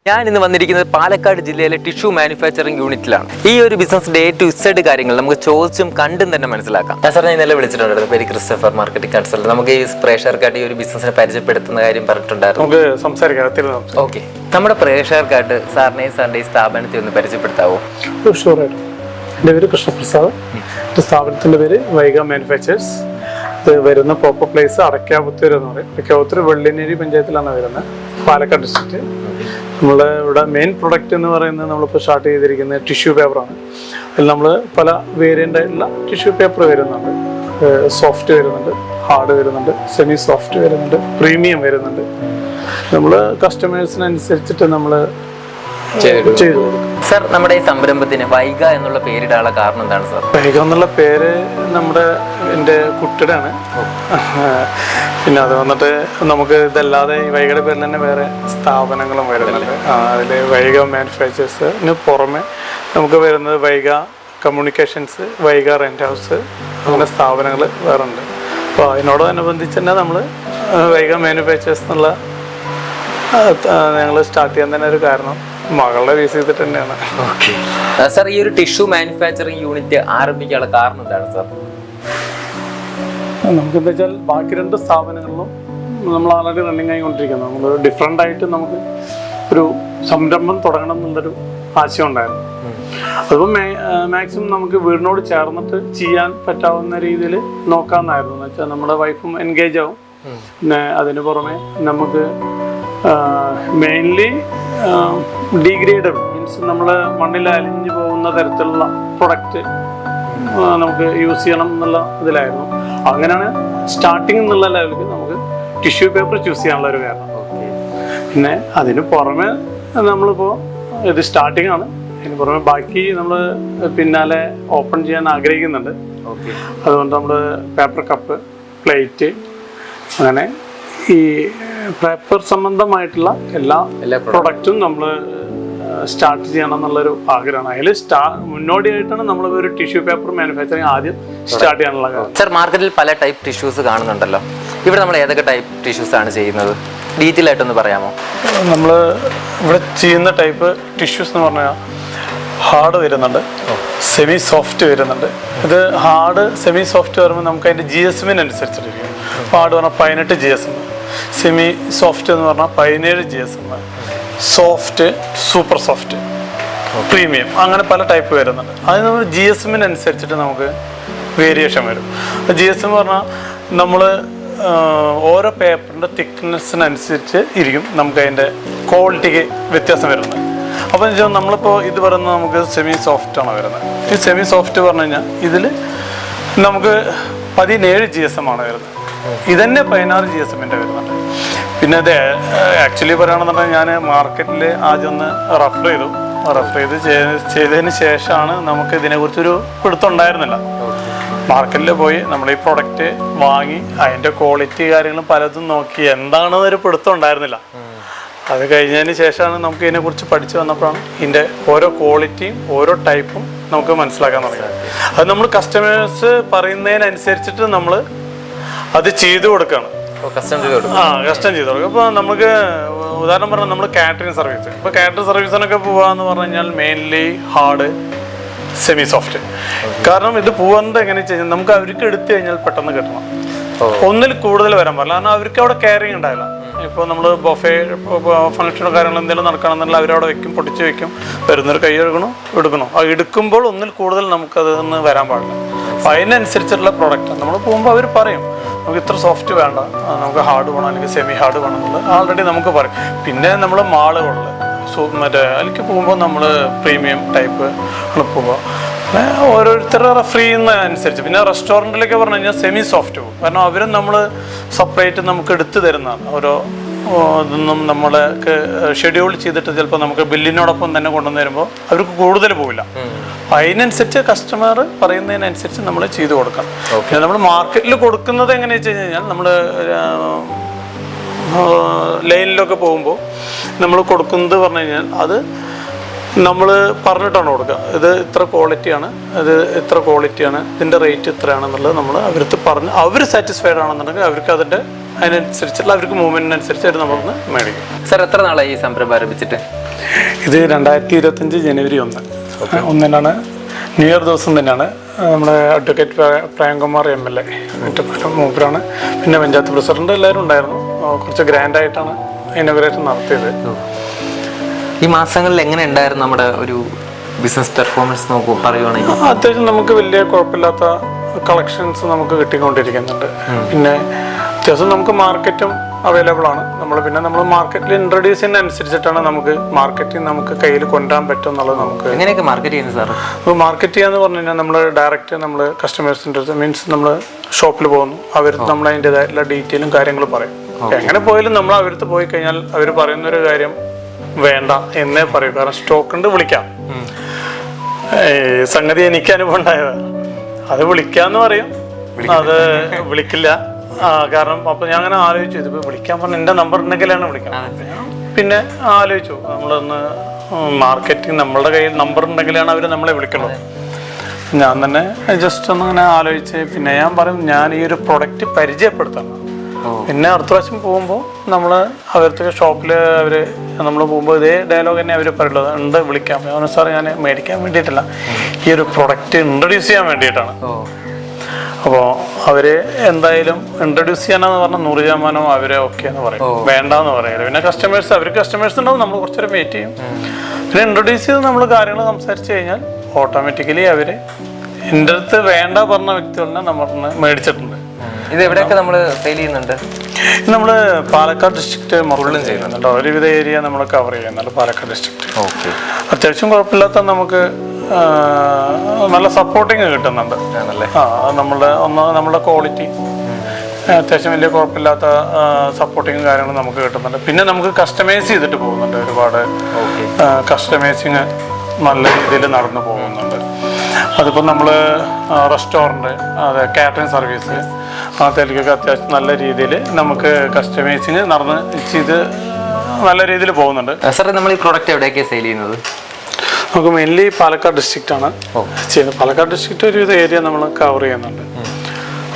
ഞാൻ ഇന്ന് വന്നിരിക്കുന്നത് പാലക്കാട് ജില്ലയിലെ ടിഷ്യൂ മാനുഫാക്ചറിംഗ് യൂണിറ്റിലാണ്. ഈ ഒരു ബിസിനസ് ഡേ ടു ഇസഡ് കാര്യങ്ങൾ നമുക്ക് ചോദിച്ചും കണ്ടും തന്നെ മനസ്സിലാക്കാം. സാർ, ഞാൻ ഇന്നലെ വിളിച്ചിട്ടുണ്ടായിരുന്നു, പേര് ക്രിസ്റ്റഫർ, മാർക്കറ്റിംഗ് കൺസൾട്ടന്റ്. നമുക്ക് ഈ പ്രേക്ഷകർക്കായിട്ട് ഈ ഒരു ബിസിനസിനെ പരിചയപ്പെടുത്തുന്ന കാര്യം പറഞ്ഞിട്ടുണ്ടായിരുന്നു. ഓക്കെ, നമ്മുടെ പ്രേക്ഷകർക്കായിട്ട് സാറിന്റെ ഈ സ്ഥാപനത്തെ ഒന്ന് പരിചയപ്പെടുത്താവോ? ഷുവറായിട്ടും. എൻ്റെ പേര് കൃഷ്ണപ്രസാദ്. സ്ഥാപനത്തിൻ്റെ പേര് വൈഗ മാനുഫാക്ചേഴ്സ്. ഇത് വരുന്ന പ്രോപ്പർ പ്ലേസ് അടക്കാപുത്തൂർ എന്ന് പറയും. അടക്കാപുത്തൂർ വെള്ളിനേരി പഞ്ചായത്തിലാണ് വരുന്നത്, പാലക്കാട് ഡിസ്ട്രിക്റ്റ്. നമ്മുടെ ഇവിടെ മെയിൻ പ്രൊഡക്റ്റ് എന്ന് പറയുന്നത് നമ്മളിപ്പോൾ സ്റ്റാർട്ട് ചെയ്തിരിക്കുന്നത് ടിഷ്യൂ പേപ്പറാണ്. അതിൽ നമ്മൾ പല വേരിയൻ്റ് ആയിട്ടുള്ള ടിഷ്യൂ പേപ്പർ വരുന്നുണ്ട്. സോഫ്റ്റ് വരുന്നുണ്ട്, ഹാർഡ് വരുന്നുണ്ട്, സെമി സോഫ്റ്റ് വരുന്നുണ്ട്, പ്രീമിയം വരുന്നുണ്ട്. നമ്മൾ കസ്റ്റമേഴ്സിനനുസരിച്ചിട്ട് നമ്മൾ ചെയ്തു കൊടുക്കും. സാർ, നമ്മുടെ ഈ സംരംഭത്തിന് വൈഗ എന്നുള്ള പേരിടാനുള്ള കാരണം എന്താണ് സാർ? വൈഗ എന്നുള്ള പേര് എൻ്റെ കുട്ടിയുടെയാണ്. പിന്നെ അത് വന്നിട്ട് നമുക്ക് ഇതല്ലാതെ ഈ വൈഗയുടെ പേരിൽ തന്നെ വേറെ സ്ഥാപനങ്ങളും വരുന്നുണ്ട്. അതിൽ വൈഗ മാനുഫാക്ചേഴ്സിന് പുറമെ നമുക്ക് വരുന്നത് Vaiga communications, Vaiga rent house, അങ്ങനെ സ്ഥാപനങ്ങൾ വേറെ ഉണ്ട്. അപ്പോൾ അതിനോടനുബന്ധിച്ച് തന്നെ നമ്മൾ വൈഗ മാനുഫാക്ചേഴ്സ് എന്നുള്ള ഞങ്ങൾ സ്റ്റാർട്ട് ചെയ്യാൻ തന്നെ ഒരു കാരണം മകളുടെ ബേസ് ചെയ്തിട്ട് തന്നെയാണ്. ഓക്കെ സാർ, ഈ ഒരു ടിഷ്യൂ മാനുഫാക്ചറിങ് യൂണിറ്റ് ആരംഭിക്കാനുള്ള കാരണം എന്താണ് സാർ? നമുക്കെന്താ വെച്ചാൽ ബാക്കി രണ്ട് സ്ഥാപനങ്ങളിലും നമ്മൾ ആൾറെഡി റണ്ണിങ് ആയിക്കൊണ്ടിരിക്കുന്നത്. നമ്മൾ ഡിഫറെൻ്റ് ആയിട്ട് നമുക്ക് ഒരു സംരംഭം തുടങ്ങണം എന്നുള്ളൊരു ആശയം ഉണ്ടായിരുന്നു. അതിപ്പോൾ മാക്സിമം നമുക്ക് വീടിനോട് ചേർന്നിട്ട് ചെയ്യാൻ പറ്റാവുന്ന രീതിയിൽ നോക്കാമെന്നായിരുന്നു. എന്ന് വെച്ചാൽ നമ്മുടെ വൈഫും എൻഗേജ് ആവും. പിന്നെ അതിന് പുറമെ നമുക്ക് മെയിൻലി ഡീഗ്രേഡബിൾ മീൻസ് നമ്മൾ മണ്ണിൽ അലിഞ്ഞു പോകുന്ന തരത്തിലുള്ള പ്രൊഡക്റ്റ് നമുക്ക് യൂസ് ചെയ്യണം എന്നുള്ള ഇതിലായിരുന്നു. അങ്ങനെയാണ് സ്റ്റാർട്ടിങ് എന്നുള്ള ലെവലിൽ നമുക്ക് ടിഷ്യൂ പേപ്പർ ചൂസ് ചെയ്യാനുള്ള ഒരു കാരണം. പിന്നെ അതിന് പുറമെ നമ്മളിപ്പോൾ ഇത് സ്റ്റാർട്ടിങ് ആണ്. അതിന് പുറമെ ബാക്കി നമ്മൾ പിന്നാലെ ഓപ്പൺ ചെയ്യാൻ ആഗ്രഹിക്കുന്നുണ്ട്. അതുകൊണ്ട് നമ്മൾ പേപ്പർ കപ്പ്, പ്ലേറ്റ്, അങ്ങനെ ഈ പേപ്പർ സംബന്ധമായിട്ടുള്ള എല്ലാ പ്രൊഡക്റ്റും നമ്മൾ സ്റ്റാർട്ട് ചെയ്യണം എന്നുള്ളൊരു ആഗ്രഹമാണ്. അതിൽ മുന്നോടിയായിട്ടാണ് നമ്മൾ ഒരു ടിഷ്യൂ പേപ്പർ മാനുഫാക്ചറിങ് ആദ്യം സ്റ്റാർട്ട് ചെയ്യാനുള്ള കാര്യം. സാർ, മാർക്കറ്റിൽ പല ടൈപ്പ് ടിഷ്യൂസ് കാണുന്നുണ്ടല്ലോ. ഇവിടെ നമ്മൾ ഏതൊക്കെ ടൈപ്പ് ടിഷ്യൂസ് ആണ് ചെയ്യുന്നത്? ഡീറ്റെയിൽ ആയിട്ടൊന്ന് പറയാമോ? നമ്മൾ ഇവിടെ ചെയ്യുന്ന ടൈപ്പ് ടിഷ്യൂസ് എന്ന് പറഞ്ഞാൽ ഹാർഡ് വരുന്നുണ്ട്, സെമി സോഫ്റ്റ് വരുന്നുണ്ട്. ഇത് ഹാർഡ് സെമി സോഫ്റ്റ് വരുമ്പോൾ നമുക്ക് അതിൻ്റെ GSM-അനുസരിച്ചിട്ടിരിക്കും. ഹാർഡ് പറഞ്ഞാൽ 18 GSM, സെമി സോഫ്റ്റ് എന്ന് പറഞ്ഞാൽ 17 GSM, soft, super soft, premium, അങ്ങനെ പല ടൈപ്പ് വരുന്നുണ്ട്. അത് നമ്മൾ GSM-അനുസരിച്ചിട്ട് നമുക്ക് വേരിയേഷൻ വരും. GSM പറഞ്ഞാൽ നമ്മൾ ഓരോ പേപ്പറിൻ്റെ തിക്നെസ്സിനനുസരിച്ച് ഇരിക്കും നമുക്ക് അതിൻ്റെ ക്വാളിറ്റിക്ക് വ്യത്യാസം വരുന്നത്. അപ്പോൾ നമ്മളിപ്പോൾ ഇത് പറയുന്നത് നമുക്ക് സെമി സോഫ്റ്റാണ് വരുന്നത്. ഈ സെമി സോഫ്റ്റ് പറഞ്ഞു കഴിഞ്ഞാൽ ഇതിൽ നമുക്ക് 17 GSM ആണ് വരുന്നത്. ഇതന്നെ 16 GSM-ൻ്റെ വരുന്നുണ്ട്. പിന്നെ ഇത് ആക്ച്വലി പറയുകയാണെന്നുണ്ടെങ്കിൽ ഞാൻ മാർക്കറ്റിൽ ആദ്യം ഒന്ന് റെഫർ ചെയ്തതിന് ശേഷമാണ് നമുക്ക് ഇതിനെക്കുറിച്ചൊരു പിടുത്തം ഉണ്ടായിരുന്നില്ല. മാർക്കറ്റിൽ പോയി നമ്മൾ ഈ പ്രൊഡക്റ്റ് വാങ്ങി അതിൻ്റെ ക്വാളിറ്റി കാര്യങ്ങളും പലതും നോക്കി എന്താണെന്നൊരു പിടുത്തം ഉണ്ടായിരുന്നില്ല. അത് കഴിഞ്ഞതിന് ശേഷമാണ് നമുക്ക് ഇതിനെക്കുറിച്ച് പഠിച്ചു വന്നപ്പോഴാണ് ഇതിൻ്റെ ഓരോ ക്വാളിറ്റിയും ഓരോ ടൈപ്പും നമുക്ക് മനസ്സിലാക്കാൻ തുടങ്ങിയത്. അത് നമ്മൾ കസ്റ്റമേഴ്സ് പറയുന്നതിനനുസരിച്ചിട്ട് നമ്മൾ അത് ചെയ്തു കൊടുക്കുകയാണ്. കസ്റ്റം ചെയ്ത് കൊടുക്കും. ഇപ്പോൾ നമുക്ക് ഉദാഹരണം പറഞ്ഞാൽ നമ്മൾ കാറ്ററിംഗ് സർവീസ്, ഇപ്പോൾ കാറ്ററിംഗ് സർവീസിനൊക്കെ പോവാന്ന് പറഞ്ഞു കഴിഞ്ഞാൽ മെയിൻലി ഹാർഡ്, സെമി സോഫ്റ്റ്. കാരണം ഇത് പോകുന്നത് എങ്ങനെയാണെന്ന് വെച്ച് കഴിഞ്ഞാൽ നമുക്ക് അവർക്ക് എടുത്തു കഴിഞ്ഞാൽ പെട്ടെന്ന് കിട്ടണം, ഒന്നിൽ കൂടുതൽ വരാൻ പാടില്ല. കാരണം അവർക്ക് അവിടെ കെയറിങ് ഉണ്ടാവില്ല. ഇപ്പോൾ നമ്മൾ ബൊഫേ ഫംഗ്ഷനോ കാര്യങ്ങളോ എന്തെങ്കിലും നടക്കണമെന്നുള്ള അവരവിടെ വെക്കും, പൊട്ടിച്ച് വെക്കും, വരുന്നൊരു കൈ എടുക്കണോ. അത് എടുക്കുമ്പോൾ ഒന്നിൽ കൂടുതൽ നമുക്കതൊന്ന് വരാൻ പാടില്ല. അപ്പോൾ അതിനനുസരിച്ചുള്ള പ്രൊഡക്റ്റാണ് നമ്മൾ പോകുമ്പോൾ അവർ പറയും നമുക്ക് ഇത്ര സോഫ്റ്റ് വേണ്ട, നമുക്ക് ഹാർഡ് വേണം, അല്ലെങ്കിൽ സെമി ഹാർഡ് വേണം എന്നുള്ളത് ആൾറെഡി നമുക്ക് പറയും. പിന്നെ നമ്മൾ മാളുകളിൽ അതിലേക്ക് പോകുമ്പോൾ നമ്മൾ പ്രീമിയം ടൈപ്പ് ആണ് പോകുമ്പോൾ ഓരോരുത്തരുടെ റെഫർ ചെയ്യുന്നതനുസരിച്ച്. പിന്നെ റെസ്റ്റോറൻറ്റിലൊക്കെ പറഞ്ഞു കഴിഞ്ഞാൽ സെമി സോഫ്റ്റ് പോകും. കാരണം അവരും നമ്മൾ സെപ്പറേറ്റ് നമുക്ക് എടുത്തു തരുന്നതാണ്. ഓരോ ഇതൊന്നും നമ്മൾക്ക് ഷെഡ്യൂൾ ചെയ്തിട്ട് ചിലപ്പോൾ നമുക്ക് ബില്ലിനോടൊപ്പം തന്നെ കൊണ്ടുവന്ന് വരുമ്പോൾ അവർക്ക് കൂടുതൽ പോവില്ല. അതിനനുസരിച്ച് കസ്റ്റമർ പറയുന്നതിനനുസരിച്ച് നമ്മൾ ചെയ്തു കൊടുക്കാം. പിന്നെ നമ്മൾ മാർക്കറ്റിൽ കൊടുക്കുന്നത് എങ്ങനെയാണെന്ന് വെച്ച് കഴിഞ്ഞാൽ നമ്മൾ ലൈനിലൊക്കെ പോകുമ്പോൾ നമ്മൾ കൊടുക്കുന്നത് പറഞ്ഞു കഴിഞ്ഞാൽ അത് നമ്മൾ പറഞ്ഞിട്ടാണ് കൊടുക്കുക. ഇത് ഇത്ര ക്വാളിറ്റിയാണ്, ഇതിൻ്റെ റേറ്റ് ഇത്രയാണെന്നുള്ളത് നമ്മൾ അവർക്ക് പറഞ്ഞ് അവർ സാറ്റിസ്ഫൈഡ് ആണെന്നുണ്ടെങ്കിൽ അവർക്ക് അതിൻ്റെ അതിനനുസരിച്ചുള്ള അവർക്ക് മൂവ്മെന്റിനനുസരിച്ച് നമ്മളൊന്ന് മേടിക്കും. സാർ, എത്ര നാളായി ഈ സംരംഭം ആരംഭിച്ചിട്ട്? ഇത് 2025 ജനുവരി 1 ന്യൂ ഇയർ ദിവസം തന്നെയാണ് നമ്മുടെ അഡ്വക്കേറ്റ് പ്രേംകുമാർ MLA മൂപ്പരാണ്, പിന്നെ പഞ്ചായത്ത് പ്രസിഡന്റ് എല്ലാവരും ഉണ്ടായിരുന്നു. കുറച്ച് ഗ്രാൻഡായിട്ടാണ് ഇനോഗ്രേഷൻ നടത്തിയത്. ഈ മാസങ്ങളിൽ എങ്ങനെ ഉണ്ടായിരുന്നു നമ്മുടെ ഒരു ബിസിനസ് പെർഫോമൻസ് പറയുവാണെങ്കിൽ? അത്യാവശ്യം നമുക്ക് വലിയ കുഴപ്പമില്ലാത്ത കളക്ഷൻസ് നമുക്ക് കിട്ടിക്കൊണ്ടിരിക്കുന്നുണ്ട്. പിന്നെ അത്യാവശ്യം നമുക്ക് മാർക്കറ്റും അവൈലബിൾ ആണ്. നമ്മൾ മാർക്കറ്റിൽ ഇൻട്രൊഡ്യൂസ് ചെയ്യുന്ന അനുസരിച്ചിട്ടാണ് നമുക്ക് മാർക്കറ്റിൽ നമുക്ക് കയ്യിൽ കൊണ്ടുവരാൻ പറ്റും എന്നുള്ളത്. നമുക്ക് എങ്ങനെയൊക്കെ മാർക്കറ്റ് ചെയ്യുന്നത് സാർ? മാർക്കറ്റ് ചെയ്യാന്ന് പറഞ്ഞു കഴിഞ്ഞാൽ നമ്മൾ ഡയറക്റ്റ് നമ്മൾ കസ്റ്റമേഴ്സിൻ്റെ അടുത്ത് മീൻസ് നമ്മൾ ഷോപ്പിൽ പോകുന്നു, അവർ നമ്മൾ അതിൻ്റെതായിട്ടുള്ള ഡീറ്റെയിലും കാര്യങ്ങളും പറയും. എങ്ങനെ പോയാലും നമ്മൾ അവരടുത്ത് പോയി കഴിഞ്ഞാൽ അവർ പറയുന്നൊരു കാര്യം വേണ്ട എന്നേ പറയൂ. കാരണം സ്റ്റോക്ക് ഉണ്ട്, വിളിക്കാം. സംഗതി എനിക്ക് അനുഭവം ഉണ്ടായതാണ്. അത് വിളിക്കാന്ന് പറയും, അത് വിളിക്കില്ല. കാരണം അപ്പൊ ഞാൻ അങ്ങനെ ആലോചിച്ചു, ഇതിപ്പോ വിളിക്കാൻ പറഞ്ഞ എന്റെ നമ്പർ ഉണ്ടെങ്കിലാണ് വിളിക്കാം. പിന്നെ ആലോചിച്ചു, നമ്മളൊന്ന് മാർക്കറ്റിംഗ് നമ്മളുടെ കയ്യിൽ നമ്പർ ഉണ്ടെങ്കിലാണ് അവർ നമ്മളെ വിളിക്കണം. ഞാൻ തന്നെ ജസ്റ്റ് ഒന്ന് അങ്ങനെ ആലോചിച്ച് പിന്നെ ഞാൻ പറയും, ഞാൻ ഈ ഒരു പ്രൊഡക്റ്റ് പരിചയപ്പെടുത്തണം. പിന്നെ അടുത്ത പ്രാവശ്യം പോകുമ്പോൾ നമ്മൾ അവർക്ക് ഷോപ്പിൽ നമ്മൾ പോകുമ്പോൾ ഇതേ ഡയലോഗ് തന്നെ അവർ പറയുള്ളത് ഉണ്ട്, വിളിക്കാം. സാർ ഞാൻ മേടിക്കാൻ വേണ്ടിയിട്ടല്ല, ഈ ഒരു പ്രൊഡക്റ്റ് ഇൻട്രൊഡ്യൂസ് ചെയ്യാൻ വേണ്ടിയിട്ടാണ്. അപ്പോൾ അവര് എന്തായാലും ഇൻട്രൊഡ്യൂസ് ചെയ്യാനെന്ന് പറഞ്ഞാൽ 100% അവരെ ഓക്കെ എന്ന് പറയും, വേണ്ടെന്ന് പറയില്ല. പിന്നെ അവർക്ക് കസ്റ്റമേഴ്സ് ഉണ്ടാവും, നമ്മൾ കുറച്ചേരം വെയിറ്റ് ചെയ്യും. പിന്നെ ഇൻട്രൊഡ്യൂസ് ചെയ്ത് നമ്മൾ കാര്യങ്ങൾ സംസാരിച്ച് കഴിഞ്ഞാൽ ഓട്ടോമാറ്റിക്കലി അവര് എൻ്റെ അടുത്ത് വേണ്ട പറഞ്ഞ വ്യക്തികളെ നമ്മൾ മേടിച്ചിട്ടുണ്ട്. ഇത് എവിടെയൊക്കെ നമ്മൾ സെയിൽ ചെയ്യുന്നുണ്ട്? നമ്മൾ പാലക്കാട് ഡിസ്ട്രിക്റ്റ് മുകളിലും ചെയ്യുന്നുണ്ട്. ഒരുവിധ ഏരിയ നമ്മൾ കവർ ചെയ്യുന്നുണ്ട് പാലക്കാട് ഡിസ്ട്രിക്റ്റ്. അത്യാവശ്യം കുഴപ്പമില്ലാത്ത നമുക്ക് നല്ല സപ്പോർട്ടിങ് കിട്ടുന്നുണ്ട്. നമ്മളുടെ ക്വാളിറ്റി അത്യാവശ്യം വലിയ കുഴപ്പമില്ലാത്ത സപ്പോർട്ടിങ്ങും കാര്യങ്ങളും നമുക്ക് കിട്ടുന്നുണ്ട്. പിന്നെ നമുക്ക് കസ്റ്റമൈസ് ചെയ്തിട്ട് പോകുന്നുണ്ട്, ഒരുപാട് കസ്റ്റമൈസിങ് നല്ല രീതിയിൽ നടന്നു പോകുന്നുണ്ട്. അതിപ്പോൾ നമ്മൾ റെസ്റ്റോറൻറ്റ്, അതെ കാറ്ററിംഗ് സർവീസ്, അതിലേക്കൊക്കെ അത്യാവശ്യം നല്ല രീതിയിൽ നമുക്ക് കസ്റ്റമൈസിങ് നടന്ന് ചെയ്ത് നല്ല രീതിയിൽ പോകുന്നുണ്ട്. സാർ നമ്മൾ ഈ പ്രോഡക്റ്റ് എവിടെയൊക്കെയാണ് സെയിൽ ചെയ്യുന്നത്? നമുക്ക് മെയിൻലി പാലക്കാട് ഡിസ്ട്രിക്റ്റാണ് ചെയ്യുന്നത്. പാലക്കാട് ഡിസ്ട്രിക്റ്റ് ഒരുവിധ ഏരിയ നമ്മൾ കവർ ചെയ്യുന്നുണ്ട്.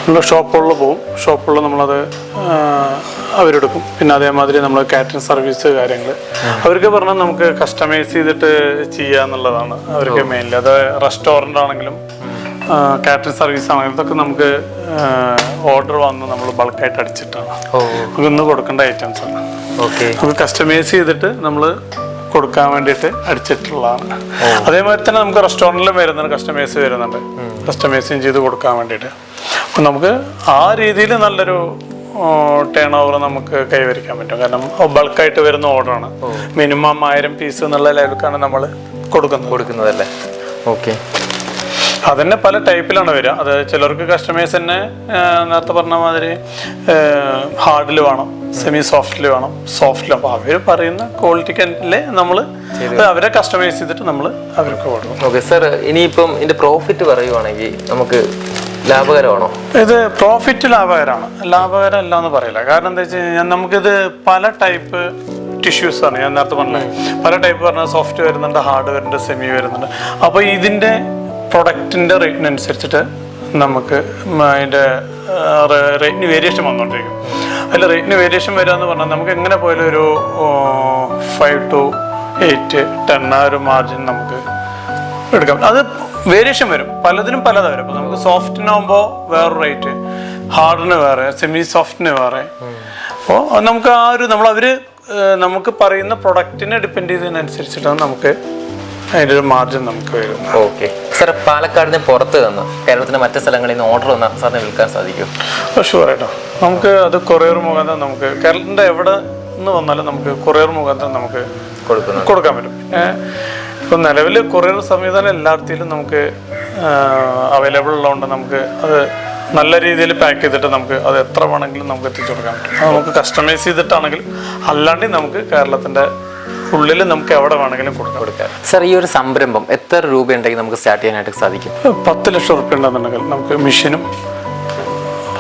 നമ്മൾ ഷോപ്പുകളിൽ പോകും, ഷോപ്പുകളിൽ നമ്മളത് അവരെടുക്കും. പിന്നെ അതേമാതിരി നമ്മൾ കാറ്ററിംഗ് സർവീസ് കാര്യങ്ങൾ അവർക്ക് പറഞ്ഞാൽ നമുക്ക് കസ്റ്റമൈസ് ചെയ്തിട്ട് ചെയ്യുക എന്നുള്ളതാണ് അവർക്ക് മെയിൻലി. അത് റെസ്റ്റോറൻ്റ് ആണെങ്കിലും കാറ്ററിംഗ് സർവീസ് ആണെങ്കിലും ഇതൊക്കെ നമുക്ക് ഓർഡർ വന്ന് നമ്മൾ ബൾക്കായിട്ട് അടിച്ചിട്ടാണ് നമുക്ക് ഇന്ന് കൊടുക്കേണ്ട ഐറ്റംസാണ്. നമുക്ക് കസ്റ്റമൈസ് ചെയ്തിട്ട് നമ്മൾ കൊടുക്കാൻ വേണ്ടിയിട്ട് അടിച്ചിട്ടുള്ളതാണ്. അതേമാതിരി തന്നെ നമുക്ക് റെസ്റ്റോറൻറ്റിലും വരുന്നുണ്ട്, കസ്റ്റമൈസ് വരുന്നുണ്ട്, കസ്റ്റമൈസിങ് ചെയ്ത് കൊടുക്കാൻ വേണ്ടിയിട്ട്. അപ്പം നമുക്ക് ആ രീതിയിൽ നല്ലൊരു ടേൺ ഓവർ നമുക്ക് കൈവരിക്കാൻ പറ്റും. കാരണം ബൾക്കായിട്ട് വരുന്ന ഓർഡറാണ്. മിനിമം 1000 പീസ് എന്നുള്ള ലെവലിലേക്കാണ് നമ്മൾ കൊടുക്കുന്നതല്ലേ. ഓക്കെ. അതന്നെ പല ടൈപ്പിലാണ് വരിക. അത് ചിലർക്ക് കസ്റ്റമൈസ് തന്നെ നേരത്തെ പറഞ്ഞ മാതിരി ഹാർഡിൽ വേണം, സെമി സോഫ്റ്റിൽ വേണം, സോഫ്റ്റിൽ. അപ്പോൾ അവർ പറയുന്ന ക്വാളിറ്റിക്കല്ലേ നമ്മൾ അവരെ കസ്റ്റമൈസ് ചെയ്തിട്ട് നമ്മൾ അവർക്ക് കൊടുക്കും. ഓക്കെ സാർ, ഇനിയിപ്പം ഇതിന്റെ പ്രോഫിറ്റ് പറയുവാണെങ്കിൽ നമുക്ക് ലാഭകരമാണോ? ഇത് പ്രോഫിറ്റ് ലാഭകരം അല്ല എന്ന് പറയില്ല. കാരണം എന്താ വെച്ച് കഴിഞ്ഞാൽ നമുക്കിത് പല ടൈപ്പ് ടിഷ്യൂസ് ആണ്. ഞാൻ നേരത്തെ പറഞ്ഞത് പല ടൈപ്പ് പറഞ്ഞാൽ സോഫ്റ്റ് വരുന്നുണ്ട്, ഹാർഡ് വരുന്നുണ്ട്, സെമി വരുന്നുണ്ട്. അപ്പോൾ ഇതിൻ്റെ പ്രൊഡക്റ്റിൻ്റെ റേറ്റിനനുസരിച്ചിട്ട് നമുക്ക് അതിൻ്റെ റേറ്റിന് വേരിയേഷൻ വന്നുകൊണ്ടിരിക്കും. അതിൽ റേറ്റിന് വേരിയേഷൻ വരിക എന്ന് പറഞ്ഞാൽ നമുക്ക് എങ്ങനെ പോയാലും ഒരു 5 to 8, 10 ആ ഒരു മാർജിൻ നമുക്ക് എടുക്കാം. അത് വേരിയേഷൻ വരും, പലതിനും പലതാ വരും. അപ്പോൾ നമുക്ക് സോഫ്റ്റിനാകുമ്പോൾ വേറെ റേറ്റ്, ഹാർഡിന് വേറെ, സെമി സോഫ്റ്റിന് വേറെ. അപ്പോൾ നമുക്ക് ആ ഒരു നമുക്ക് പറയുന്ന പ്രൊഡക്റ്റിനെ ഡിപ്പെൻഡ് ചെയ്തതിനനുസരിച്ചിട്ടാണ് നമുക്ക് അതിൻ്റെ ഒരു മാർജിൻ നമുക്ക് വരുന്നത്. ഓക്കെ സാർ, പാലക്കാടിന് പുറത്ത് നിന്ന് കേരളത്തിൻ്റെ മറ്റു സ്ഥലങ്ങളിൽ നിന്ന് ഓർഡർ വന്നാൽ സാറിന് വിൽക്കാൻ സാധിക്കും? ഷുവറായിട്ടോ. നമുക്ക് അത് കൊറിയർ മുഖാന്തരം നമുക്ക് കേരളത്തിൻ്റെ എവിടെ നിന്ന് വന്നാലും നമുക്ക് കൊറിയർ മുഖാന്തരം നമുക്ക് കൊടുക്കാൻ പറ്റും. പിന്നെ ഇപ്പം നിലവിൽ കൊറിയർ സംവിധാനം എല്ലായിടത്തിലും നമുക്ക് അവൈലബിൾ ഉള്ളതുകൊണ്ട് നമുക്ക് അത് നല്ല രീതിയിൽ പാക്ക് ചെയ്തിട്ട് നമുക്ക് അത് എത്ര വേണമെങ്കിലും നമുക്ക് എത്തിച്ചു കൊടുക്കാൻ പറ്റും. അത് നമുക്ക് കസ്റ്റമൈസ് ചെയ്തിട്ടാണെങ്കിലും അല്ലാണ്ട് നമുക്ക് കേരളത്തിൻ്റെ ഉള്ളിൽ നമുക്ക് എവിടെ വേണമെങ്കിലും കൊടുക്കാം. സാർ, ഈ ഒരു സംരംഭം എത്ര രൂപ ഉണ്ടെങ്കിൽ നമുക്ക് സ്റ്റാർട്ട് ചെയ്യാനായിട്ട് സാധിക്കും? 10 ലക്ഷം റുപ്യ ഉണ്ടെന്നുണ്ടെങ്കിൽ നമുക്ക് മെഷീനും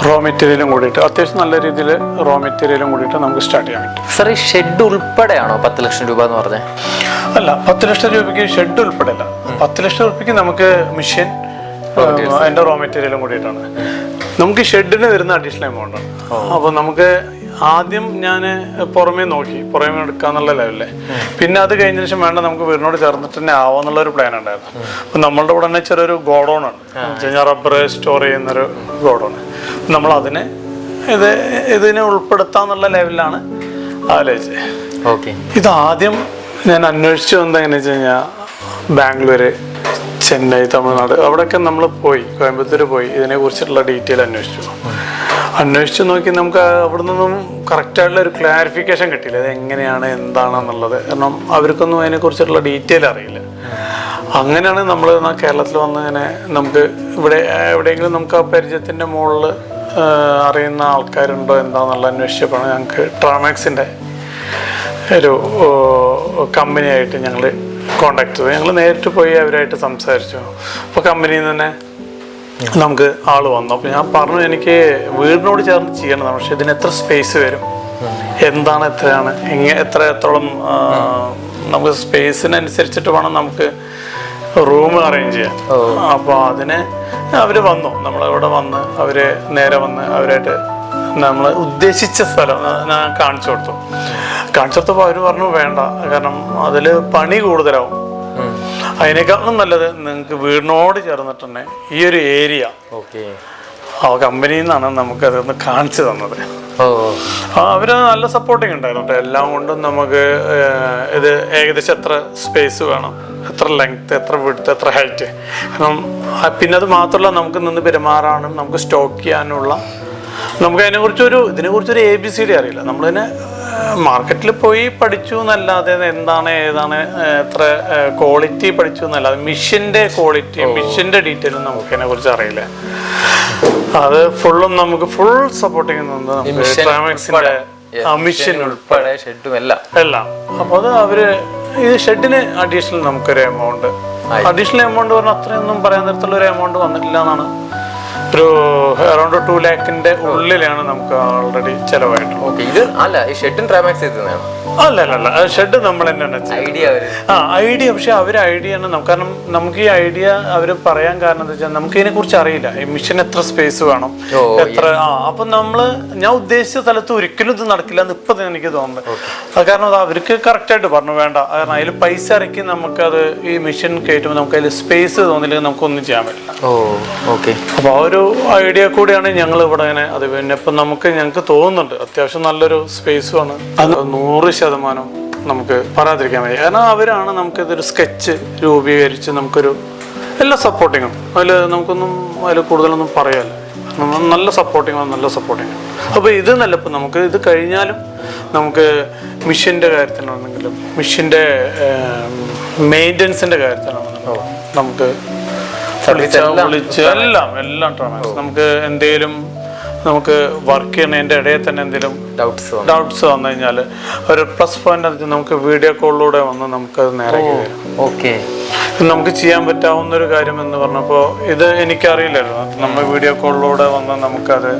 റോ മെറ്റീരിയലും കൂടിയിട്ട് അത്യാവശ്യം നല്ല രീതിയിൽ റോ മെറ്റീരിയലും കൂടിയിട്ട് നമുക്ക് സ്റ്റാർട്ട് ചെയ്യാൻ പറ്റും. സാർ, ഈ ഷെഡ് ഉൾപ്പെടെയാണോ 10 ലക്ഷം രൂപ എന്ന് പറഞ്ഞത്? അല്ല, 10 ലക്ഷം രൂപയ്ക്ക് ഷെഡ് ഉൾപ്പെടെയല്ല. 10 ലക്ഷം രൂപയ്ക്ക് നമുക്ക് മെഷീൻ അതിൻ്റെ റോ മെറ്റീരിയലും കൂടിയിട്ടാണ്. നമുക്ക് ഷെഡിന് വരുന്ന അഡീഷണൽ എമൗണ്ട് ആണ്. അപ്പോൾ നമുക്ക് ആദ്യം ഞാൻ പുറമേ എടുക്കാന്നുള്ള ലെവലിലെ, പിന്നെ അത് കഴിഞ്ഞ ശേഷം വേണ്ട നമുക്ക് വീടിനോട് ചേർന്നിട്ട് തന്നെ ആവാന്നുള്ളൊരു പ്ലാൻ ഉണ്ടായിരുന്നു. അപ്പം നമ്മളുടെ കൂടെ തന്നെ ചെറിയൊരു ഗോഡൗൺ ആണ്, റബ്ബർ സ്റ്റോർ ചെയ്യുന്നൊരു ഗോഡൗൺ. നമ്മൾ അതിനെ ഇതിനെ ഉൾപ്പെടുത്താന്നുള്ള ലെവലിലാണ് ആലോചിച്ചത്. ഓക്കെ. ഇതാദ്യം ഞാൻ അന്വേഷിച്ചു എന്താണെന്ന് വെച്ച് കഴിഞ്ഞാൽ ബാംഗ്ലൂർ, ചെന്നൈ, തമിഴ്നാട് അവിടെയൊക്കെ നമ്മൾ പോയി, കോയമ്പത്തൂർ പോയി ഇതിനെക്കുറിച്ചിട്ടുള്ള ഡീറ്റെയിൽ അന്വേഷിച്ചു നോക്കി. നമുക്ക് അവിടെ നിന്നും കറക്റ്റായിട്ടുള്ള ഒരു ക്ലാരിഫിക്കേഷൻ കിട്ടിയില്ല, ഇത് എങ്ങനെയാണ് എന്താണെന്നുള്ളത്. കാരണം അവർക്കൊന്നും അതിനെക്കുറിച്ചിട്ടുള്ള ഡീറ്റെയിൽ അറിയില്ല. അങ്ങനെയാണ് നമ്മൾ കേരളത്തിൽ വന്ന് ഇങ്ങനെ നമുക്ക് ഇവിടെ എവിടെയെങ്കിലും നമുക്ക് ആ പരിചയത്തിൻ്റെ മുകളിൽ അറിയുന്ന ആൾക്കാരുണ്ടോ എന്താണെന്നുള്ള അന്വേഷിച്ചപ്പോഴാണ് ഞങ്ങൾക്ക് ട്രാമാക്സിൻ്റെ ഒരു കമ്പനിയായിട്ട് ഞങ്ങൾ കോണ്ടാക്ട് ചെയ്തു. ഞങ്ങൾ നേരിട്ട് പോയി അവരായിട്ട് സംസാരിച്ചു. അപ്പോൾ കമ്പനിയിൽ നിന്ന് തന്നെ നമുക്ക് ആൾ വന്നു. അപ്പോൾ ഞാൻ പറഞ്ഞു എനിക്ക് വീടിനോട് ചേർന്ന് ചെയ്യണം, പക്ഷെ ഇതിന് എത്ര സ്പേസ് വരും, എന്താണ്, എത്രയാണ്, എത്രത്തോളം നമുക്ക് സ്പേസിനനുസരിച്ചിട്ട് വേണം നമുക്ക് റൂം അറേഞ്ച് ചെയ്യാൻ. അപ്പോൾ അതിന് അവർ വന്നു, നമ്മളിവിടെ വന്ന് അവർ നേരെ വന്ന് അവരായിട്ട് നമ്മൾ ഉദ്ദേശിച്ച സ്ഥലം ഞാൻ കാണിച്ചു കൊടുത്തപ്പോൾ അവർ പറഞ്ഞു വേണ്ട, കാരണം അതിൽ പണി കൂടുതലാവും, അതിനേക്കാളും നല്ലത് നിങ്ങൾക്ക് വീടിനോട് ചേർന്നിട്ട് തന്നെ ഈ ഒരു ഏരിയ ആ കമ്പനിയിൽ നിന്നാണ് നമുക്കതൊന്ന് കാണിച്ചു തന്നത്. അവർ നല്ല സപ്പോർട്ടിങ് ഉണ്ടായിരുന്നു എല്ലാം കൊണ്ടും. നമുക്ക് ഇത് ഏകദേശം എത്ര സ്പേസ് വേണം, എത്ര ലെങ്ത്, എത്ര വിഡ്ത്ത്, എത്ര ഹൈറ്റ്, കാരണം പിന്നെ അത് മാത്രമല്ല നമുക്ക് നിന്ന് പെരുമാറാനും നമുക്ക് സ്റ്റോക്ക് ചെയ്യാനുള്ള, നമുക്ക് ഇതിനെക്കുറിച്ചൊരു ABCD അറിയില്ല. നമ്മളിതിനെ മാർക്കറ്റിൽ പോയി പഠിച്ചു എന്നല്ലാതെ എന്താണ് ഏതാണ് എത്ര ക്വാളിറ്റി പഠിച്ചു എന്നല്ലാതെ മിഷിൻ്റെ ക്വാളിറ്റി, മിഷിൻ്റെ ഡീറ്റെയിലും നമുക്ക് ഇതിനെക്കുറിച്ച് അറിയില്ല. അത് ഫുള്ളും നമുക്ക് ഫുൾ സപ്പോർട്ടിങ് ട്രാമാക്സിൻ്റെ മിഷൻ ഉൾപ്പെടെ ഷെഡും എല്ലാം. അപ്പോൾ അത് അവര് ഇത് ഷെഡിന് അഡീഷണൽ നമുക്കൊരു എമൗണ്ട് പറഞ്ഞാൽ അത്രയൊന്നും പറയാൻ തരത്തിലുള്ള ഒരു എമൗണ്ട് വന്നിട്ടില്ല എന്നാണ്. ഒരു അറൗണ്ട് 2 lakhന്റെ ഉള്ളിലാണ് നമുക്ക് ഓൾറെഡി ചെലവായിട്ടുള്ളത്. ഇത് അല്ല ഈ ഷെഡും ട്രാമാക്സ് ചെയ്തതാണ്. അല്ല ഷെഡ് നമ്മൾ തന്നെയാണ് ഐഡിയ. പക്ഷെ അവർ ഐഡിയ ആണ് കാരണം നമുക്ക് ഈ ഐഡിയ അവർ പറയാൻ കാരണം എന്താ വെച്ചാൽ നമുക്ക് ഇതിനെ കുറിച്ച് അറിയില്ല. ഈ മിഷൻ എത്ര സ്പേസ് വേണം, എത്ര അപ്പൊ ഞാൻ ഉദ്ദേശിച്ച സ്ഥലത്ത് ഒരിക്കലും ഇത് നടക്കില്ല എന്ന് ഇപ്പൊ എനിക്ക് തോന്നുന്നത്. അത് കാരണം അത് അവർക്ക് കറക്റ്റ് ആയിട്ട് പറഞ്ഞു വേണ്ട, കാരണം അതിൽ പൈസ ഇറക്കി നമുക്കത് ഈ മിഷൻ കയറ്റുമ്പോൾ നമുക്ക് അതിൽ സ്പേസ് തോന്നില്ലെങ്കിൽ നമുക്കൊന്നും ചെയ്യാൻ പറ്റില്ല. അപ്പൊ ആ ഒരു ഐഡിയ കൂടിയാണ് ഞങ്ങൾ ഇവിടെ ഇങ്ങനെ. അത് പിന്നെ ഇപ്പൊ ഞങ്ങൾക്ക് തോന്നുന്നുണ്ട് അത്യാവശ്യം നല്ലൊരു സ്പേസുമാണ്. അത് 100% നമുക്ക് പറയാതിരിക്കാൻ വയ്യ. കാരണം അവരാണ് നമുക്കിതൊരു സ്കെച്ച് രൂപീകരിച്ച് നമുക്കൊരു എല്ലാ സപ്പോർട്ടിങ്ങും അതിൽ കൂടുതലൊന്നും പറയാല്ല. നല്ല സപ്പോർട്ടിങ്. അപ്പോൾ ഇത് നല്ല ഇപ്പം നമുക്ക് ഇത് കഴിഞ്ഞാലും നമുക്ക് മിഷിൻ്റെ കാര്യത്തിനാണെങ്കിലും മിഷിൻ്റെ മെയിൻ്റനൻസിൻ്റെ കാര്യത്തിനാണെങ്കിലും നമുക്ക് വിളിച്ച് എല്ലാം ട്രാമാക്സ് നമുക്ക് എന്തെങ്കിലും നമുക്ക് വർക്ക് ചെയ്യുന്നതിൻ്റെ ഇടയിൽ തന്നെ എന്തെങ്കിലും ഡൗട്ട്സ് വന്നു കഴിഞ്ഞാൽ ഒരു പ്ലസ് പോയിന്റ് നമുക്ക് വീഡിയോ കോളിലൂടെ വന്ന് നമുക്കത് നേരാക്കി തരും. നമുക്ക് ചെയ്യാൻ പറ്റാവുന്ന ഒരു കാര്യം എന്ന് പറഞ്ഞപ്പോൾ ഇത് എനിക്കറിയില്ലായിരുന്നു. നമ്മൾ വീഡിയോ കോളിലൂടെ വന്ന് നമുക്കത്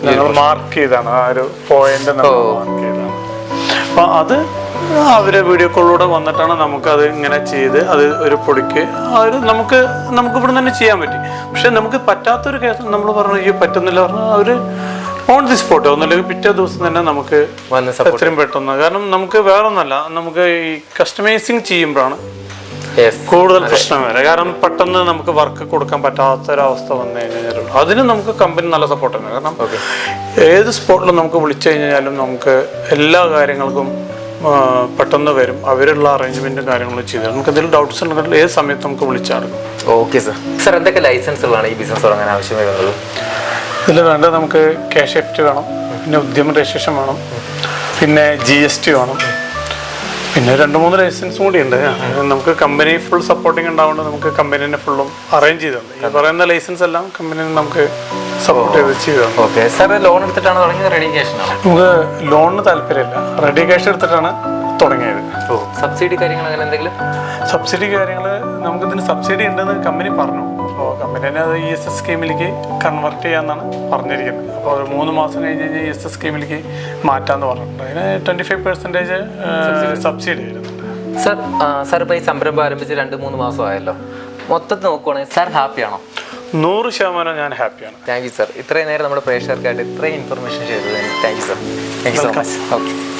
ഞങ്ങൾ മാർക്ക് ചെയ്താണ്, ആ ഒരു പോയിന്റ് മാർക്ക് ചെയ്താണ്. അപ്പം അത് അവര് വീഡിയോ കോളിലൂടെ വന്നിട്ടാണ് നമുക്കത് ഇങ്ങനെ ചെയ്ത് അത് ഒരു പൊടിക്ക് നമുക്ക് ഇവിടെ തന്നെ ചെയ്യാൻ പറ്റി. പക്ഷെ നമുക്ക് പറ്റാത്തൊരു കേസ് നമ്മൾ പറഞ്ഞു ഈ പറ്റുന്നില്ല പറഞ്ഞാൽ അവര് ഓൺ ദി സ്പോട്ട് ഒന്നുമില്ലെങ്കിൽ പിറ്റേ ദിവസം തന്നെ നമുക്ക് എത്രയും പെട്ടെന്ന്. കാരണം നമുക്ക് വേറൊന്നല്ല, നമുക്ക് ഈ കസ്റ്റമൈസിങ് ചെയ്യുമ്പോഴാണ് കൂടുതൽ പ്രശ്നം വരെ. കാരണം പെട്ടെന്ന് നമുക്ക് വർക്ക് കൊടുക്കാൻ പറ്റാത്തൊരവസ്ഥ വന്നു കഴിഞ്ഞാൽ അതിന് നമുക്ക് കമ്പനി നല്ല സപ്പോർട്ടാണ്. കാരണം ഏത് സ്പോട്ടിലും നമുക്ക് വിളിച്ചു കഴിഞ്ഞാലും നമുക്ക് എല്ലാ കാര്യങ്ങൾക്കും പെട്ടെന്ന് വരും. അവരുള്ള അറേഞ്ച്മെന്റും കാര്യങ്ങളും ചെയ്ത് നമുക്ക് എന്തെങ്കിലും ഡൗട്ട്സ് ഉണ്ടെങ്കിൽ ഏത് സമയത്ത് നമുക്ക് വിളിച്ചാടും. സർ എന്തൊക്കെ ലൈസൻസുകളാണ് ഈ ബിസിനസ് തുടങ്ങാൻ ആവശ്യമായി വരുന്നത്? ഇതിൽ വേണ്ടത് നമുക്ക് ക്യാഷ് എഫ്റ്റ് വേണം, പിന്നെ ഉദ്യമ രജിസ്ട്രേഷൻ വേണം, പിന്നെ GST വേണം, പിന്നെ 2-3 ലൈസൻസും കൂടി ഉണ്ട്. നമുക്ക് കമ്പനി ഫുൾ സപ്പോർട്ടിങ് ഉണ്ടാവുകൊണ്ട് നമുക്ക് കമ്പനീനെ ഫുള്ളും അറേഞ്ച് ചെയ്തിട്ടുണ്ട്. ഈ പറയുന്ന ലൈസൻസ് എല്ലാം കമ്പനി നമുക്ക് സപ്പോർട്ട് ചെയ്ത് സാർ ലോൺ എടുത്തിട്ടാണ് തുടങ്ങിയത്? റെഡി ക്യാഷ് നമുക്ക് ലോണിന് താല്പര്യമില്ല, റെഡി ക്യാഷ് എടുത്തിട്ടാണ് തുടങ്ങിയത്. സബ്സിഡി കാര്യങ്ങൾ അങ്ങനെ എന്തെങ്കിലും? സബ്സിഡി കാര്യങ്ങൾ നമുക്കിതിന് സബ്സിഡി ഉണ്ടെന്ന് കമ്പനി പറഞ്ഞു. അപ്പോൾ കമ്പനി തന്നെ അത് ESS സ്കീമിലേക്ക് കൺവേർട്ട് ചെയ്യാമെന്നാണ് പറഞ്ഞിരിക്കുന്നത്. അപ്പോൾ ഒരു 3 മാസം കഴിഞ്ഞ് കഴിഞ്ഞാൽ ESS സ്കീമിലേക്ക് മാറ്റാമെന്ന് പറഞ്ഞിട്ടുണ്ട്. അതിന് 25% സബ്സിഡി വരുന്നുണ്ട്. സാർ ഇപ്പോൾ ഈ സംരംഭം ആരംഭിച്ച് 2-3 മാസം ആയല്ലോ, മൊത്തത്തിൽ നോക്കുവാണെങ്കിൽ സാർ ഹാപ്പിയാണോ? 100% ഞാൻ ഹാപ്പിയാണ്. Thank you sir. ഇത്രയും നേരം നമ്മുടെ പ്രേക്ഷകർക്കായിട്ട് ഇത്രയും ഇൻഫർമേഷൻ ചെയ്തതിന് thank you sir. Thank you so much. Okay.